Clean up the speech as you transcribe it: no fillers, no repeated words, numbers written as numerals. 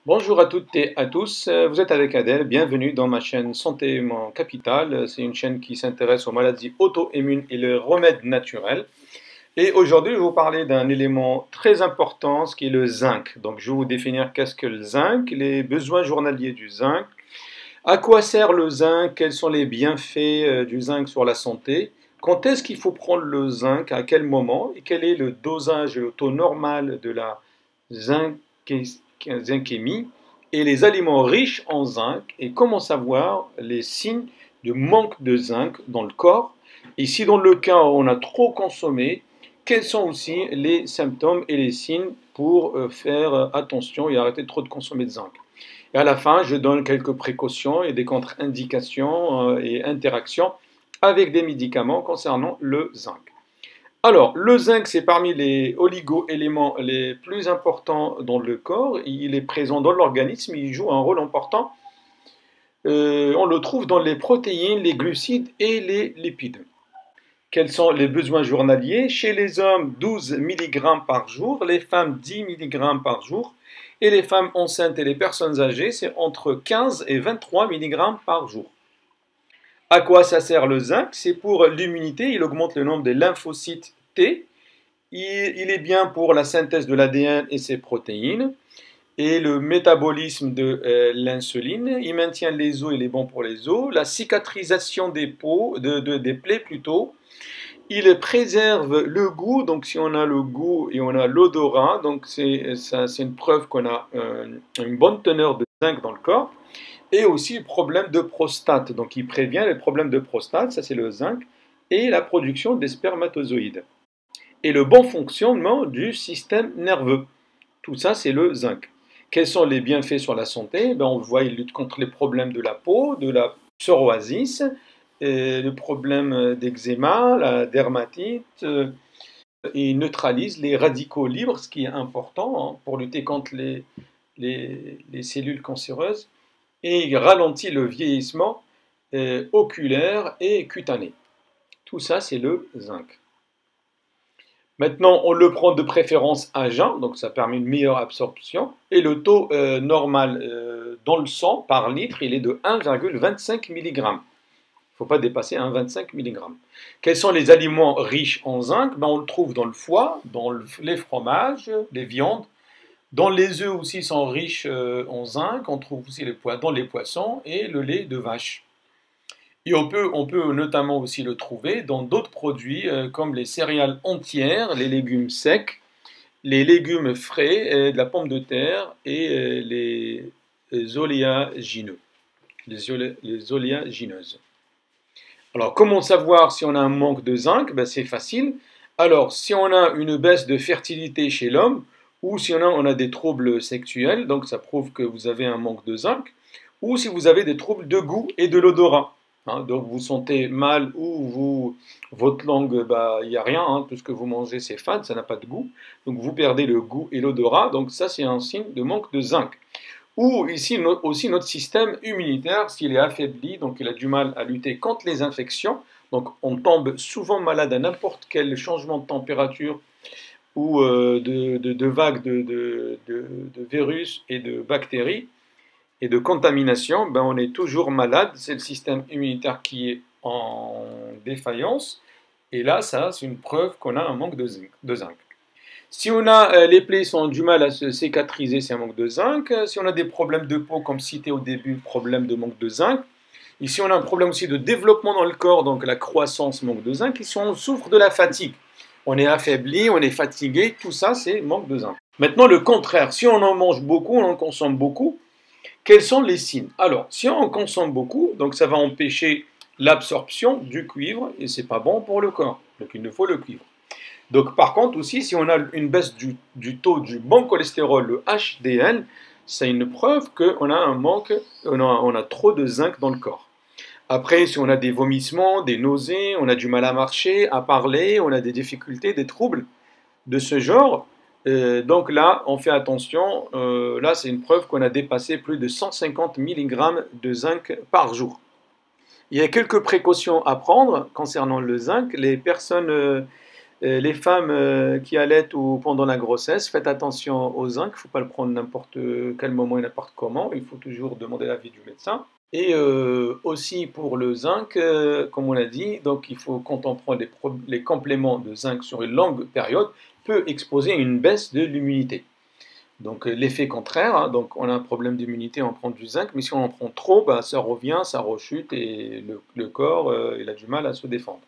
Bonjour à toutes et à tous, vous êtes avec Adèle, bienvenue dans ma chaîne Santé Mon Capital. C'est une chaîne qui s'intéresse aux maladies auto-immunes et les remèdes naturels. Et aujourd'hui, je vais vous parler d'un élément très important, ce qui est le zinc. Donc, je vais vous définir qu'est-ce que le zinc, les besoins journaliers du zinc, à quoi sert le zinc, quels sont les bienfaits du zinc sur la santé, quand est-ce qu'il faut prendre le zinc, à quel moment, et quel est le dosage et le taux normal de la zinkémie, et les aliments riches en zinc, et comment savoir les signes de manque de zinc dans le corps, et si dans le cas où on a trop consommé, quels sont aussi les symptômes et les signes pour faire attention et arrêter trop de consommer de zinc. Et à la fin, je donne quelques précautions et des contre-indications et interactions avec des médicaments concernant le zinc. Alors, le zinc, c'est parmi les oligo-éléments les plus importants dans le corps. Il est présent dans l'organisme, il joue un rôle important. On le trouve dans les protéines, les glucides et les lipides. Quels sont les besoins journaliers? Chez les hommes, 12 mg par jour, les femmes, 10 mg par jour, et les femmes enceintes et les personnes âgées, c'est entre 15 et 23 mg par jour. À quoi ça sert le zinc? C'est pour l'immunité, il augmente le nombre des lymphocytes T, il est bien pour la synthèse de l'ADN et ses protéines, et le métabolisme de l'insuline, il maintient les os, il est bon pour les os, la cicatrisation des plaies plutôt, il préserve le goût, donc si on a le goût et on a l'odorat, donc c'est une preuve qu'on a une bonne teneur de zinc dans le corps. Et aussi le problème de prostate, donc il prévient les problèmes de prostate, ça c'est le zinc, et la production des spermatozoïdes. Et le bon fonctionnement du système nerveux, tout ça c'est le zinc. Quels sont les bienfaits sur la santé? On voit, il lutte contre les problèmes de la peau, de la psoriasis, le problème d'eczéma, la dermatite, et neutralise les radicaux libres, ce qui est important pour lutter contre les cellules cancéreuses, et il ralentit le vieillissement oculaire et cutané. Tout ça, c'est le zinc. Maintenant, on le prend de préférence à jeun, donc ça permet une meilleure absorption. Et le taux normal dans le sang par litre, il est de 1,25 mg. Il ne faut pas dépasser 1,25 mg. Quels sont les aliments riches en zinc? On le trouve dans le foie, dans les fromages, les viandes. Dans les œufs aussi sont riches en zinc. On trouve aussi dans les poissons et le lait de vache. Et on peut notamment aussi le trouver dans d'autres produits comme les céréales entières, les légumes secs, les légumes frais, de la pomme de terre et les oléagineux, les oléagineuses. Alors, comment savoir si on a un manque de zinc? C'est facile. Alors, si on a une baisse de fertilité chez l'homme, ou si on a des troubles sexuels, donc ça prouve que vous avez un manque de zinc, ou si vous avez des troubles de goût et de l'odorat. Donc vous sentez mal ou votre langue, il n'y a rien, tout ce que vous mangez c'est fade, ça n'a pas de goût, donc vous perdez le goût et l'odorat, donc ça c'est un signe de manque de zinc. Ou ici aussi notre système immunitaire, s'il est affaibli, donc il a du mal à lutter contre les infections, donc on tombe souvent malade à n'importe quel changement de température ou de vagues de virus et de bactéries et de contamination, on est toujours malade, c'est le système immunitaire qui est en défaillance, et là, ça, c'est une preuve qu'on a un manque de zinc. Si on a les plaies ont du mal à se cicatriser, c'est un manque de zinc. Si on a des problèmes de peau, comme cité au début, problème de manque de zinc. Ici, on a un problème aussi de développement dans le corps, donc la croissance, manque de zinc. Ici, on souffre de la fatigue. On est affaibli, on est fatigué, tout ça, c'est manque de zinc. Maintenant, le contraire, si on en mange beaucoup, on en consomme beaucoup, quels sont les signes? Alors, si on en consomme beaucoup, donc ça va empêcher l'absorption du cuivre, et c'est pas bon pour le corps, donc il nous faut le cuivre. Donc, par contre, aussi, si on a une baisse du taux du bon cholestérol, le HDL, c'est une preuve qu'on a un manque, on a trop de zinc dans le corps. Après, si on a des vomissements, des nausées, on a du mal à marcher, à parler, on a des difficultés, des troubles de ce genre, donc là, on fait attention. Là, c'est une preuve qu'on a dépassé plus de 150 mg de zinc par jour. Il y a quelques précautions à prendre concernant le zinc. Les personnes Les femmes qui allaitent ou pendant la grossesse, faites attention au zinc, il ne faut pas le prendre n'importe quel moment et n'importe comment, il faut toujours demander l'avis du médecin. Et aussi pour le zinc, comme on l'a dit, donc il faut, quand on prend les compléments de zinc sur une longue période, peut exposer à une baisse de l'immunité. Donc l'effet contraire, hein, donc on a un problème d'immunité, on prend du zinc, mais si on en prend trop, bah, ça revient, ça rechute et le corps il a du mal à se défendre.